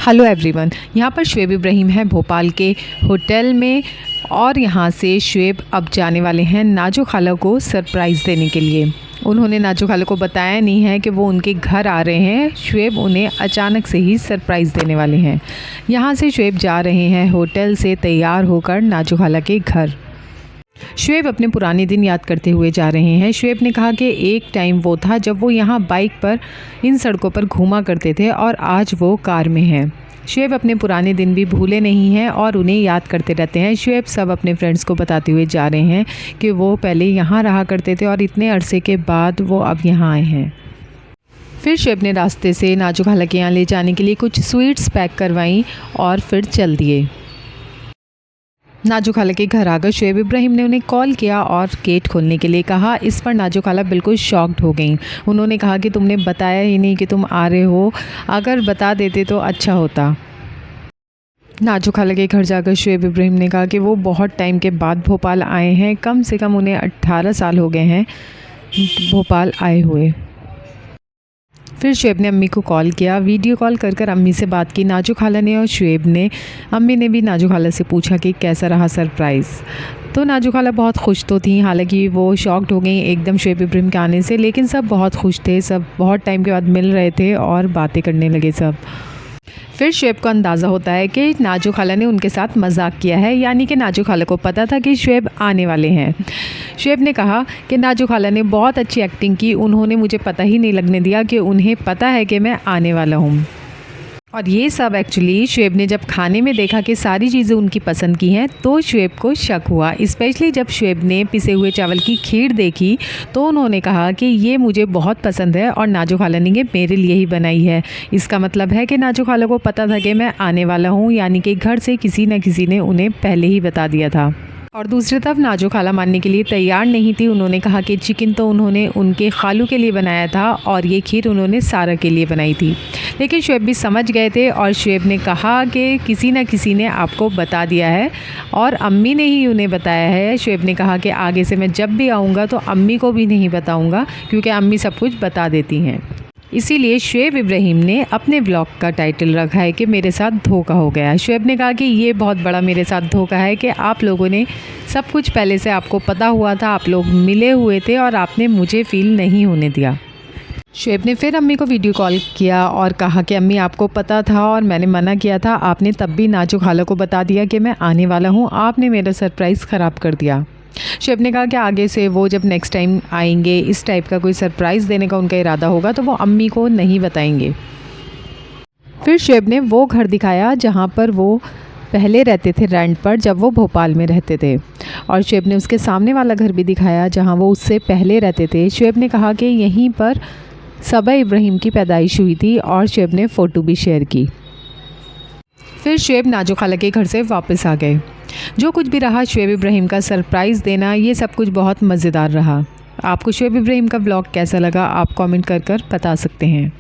Hello everyone, यहाँ पर शुएब इब्राहिम है भोपाल के होटल में और यहाँ से शुएब अब जाने वाले हैं नाजो खाला को सरप्राइज़ देने के लिए। उन्होंने नाजो खाला को बताया नहीं है कि वो उनके घर आ रहे हैं। शुएब उन्हें अचानक से ही सरप्राइज़ देने वाले हैं। यहाँ से शुएब जा रहे हैं होटल से तैयार होकर नाजो खाला के घर। शुएब अपने पुराने दिन याद करते हुए जा रहे हैं। शुएब ने कहा कि एक टाइम वो था जब वो यहाँ बाइक पर इन सड़कों पर घूमा करते थे और आज वो कार में हैं। शुएब अपने पुराने दिन भी भूले नहीं हैं और उन्हें याद करते रहते हैं। शुएब सब अपने फ्रेंड्स को बताते हुए जा रहे हैं कि वो पहले यहाँ रहा करते थे और इतने अरसे के बाद वो अब यहाँ आए हैं। फिर शुएब ने रास्ते से नाजो खाला के यहाँ ले जाने के लिए कुछ स्वीट्स पैक करवाईं और फिर चल दिए। नाजो खाला के घर आकर शुएब इब्राहिम ने उन्हें कॉल किया और गेट खोलने के लिए कहा। इस पर नाजो खाला बिल्कुल शॉक्ड हो गईं। उन्होंने कहा कि तुमने बताया ही नहीं कि तुम आ रहे हो, अगर बता देते तो अच्छा होता। नाजो खाला के घर जाकर शुएब इब्राहिम ने कहा कि वो बहुत टाइम के बाद भोपाल आए हैं। कम से कम उन्हें 18 साल हो गए हैं भोपाल आए हुए। फिर शुएब ने अम्मी को कॉल किया, वीडियो कॉल कर अम्मी से बात की। नाजो खाला ने और शुएब ने, अम्मी ने भी नाजो खाला से पूछा कि कैसा रहा सरप्राइज़। तो नाजो खाला बहुत खुश तो थी, हालांकि वो शॉक्ड हो गई एकदम शुएब इब्राहिम के आने से, लेकिन सब बहुत खुश थे। सब बहुत टाइम के बाद मिल रहे थे और बातें करने लगे सब। फिर शुएब को अंदाज़ा होता है कि नाजो खाला ने उनके साथ मजाक किया है, यानी कि नाजो खाला को पता था कि शुएब आने वाले हैं। शुएब ने कहा कि नाजो खाला ने बहुत अच्छी एक्टिंग की, उन्होंने मुझे पता ही नहीं लगने दिया कि उन्हें पता है कि मैं आने वाला हूँ। और ये सब एक्चुअली शुएब ने जब खाने में देखा कि सारी चीज़ें उनकी पसंद की हैं तो शुएब को शक हुआ। स्पेशली जब शुएब ने पिसे हुए चावल की खीर देखी तो उन्होंने कहा कि ये मुझे बहुत पसंद है और नाजो खाला ने ये मेरे लिए ही बनाई है। इसका मतलब है कि नाजो खाला को पता था कि मैं आने वाला हूँ, यानी कि घर से किसी न किसी ने उन्हें पहले ही बता दिया था। और दूसरी तरफ नाजो खाला मानने के लिए तैयार नहीं थी। उन्होंने कहा कि चिकन तो उन्होंने उनके खालू के लिए बनाया था और ये खीर उन्होंने सारा के लिए बनाई थी। लेकिन शुएब भी समझ गए थे और शुएब ने कहा कि किसी न किसी ने आपको बता दिया है और अम्मी ने ही उन्हें बताया है। शुएब ने कहा कि आगे से मैं जब भी आऊँगा तो अम्मी को भी नहीं बताऊँगा, क्योंकि अम्मी सब कुछ बता देती हैं। इसीलिए शुएब इब्राहिम ने अपने ब्लॉग का टाइटल रखा है कि मेरे साथ धोखा हो गया। शुएब ने कहा कि ये बहुत बड़ा मेरे साथ धोखा है कि आप लोगों ने सब कुछ पहले से आपको पता हुआ था, आप लोग मिले हुए थे और आपने मुझे फ़ील नहीं होने दिया। शुएब ने फिर अम्मी को वीडियो कॉल किया और कहा कि अम्मी आपको पता था और मैंने मना किया था, आपने तब भी नाजो खाला को बता दिया कि मैं आने वाला हूँ, आपने मेरा सरप्राइज़ ख़राब कर दिया। शुएब ने कहा कि आगे से वो जब नेक्स्ट टाइम आएंगे, इस टाइप का कोई सरप्राइज़ देने का उनका इरादा होगा तो वो अम्मी को नहीं बताएंगे। फिर शुएब ने वो घर दिखाया जहाँ पर वो पहले रहते थे रेंट पर जब वो भोपाल में रहते थे, और शुएब ने उसके सामने वाला घर भी दिखाया जहाँ वो उससे पहले रहते थे। शुएब ने कहा कि यहीं पर सबा इब्राहिम की पैदाइश हुई थी और शुएब ने फ़ोटो भी शेयर की। फिर शुएब नाजो खाला के घर से वापस आ गए। जो कुछ भी रहा शुएब इब्राहिम का सरप्राइज़ देना, ये सब कुछ बहुत मज़ेदार रहा। आपको शुएब इब्राहिम का ब्लॉग कैसा लगा आप कमेंट कर बता सकते हैं।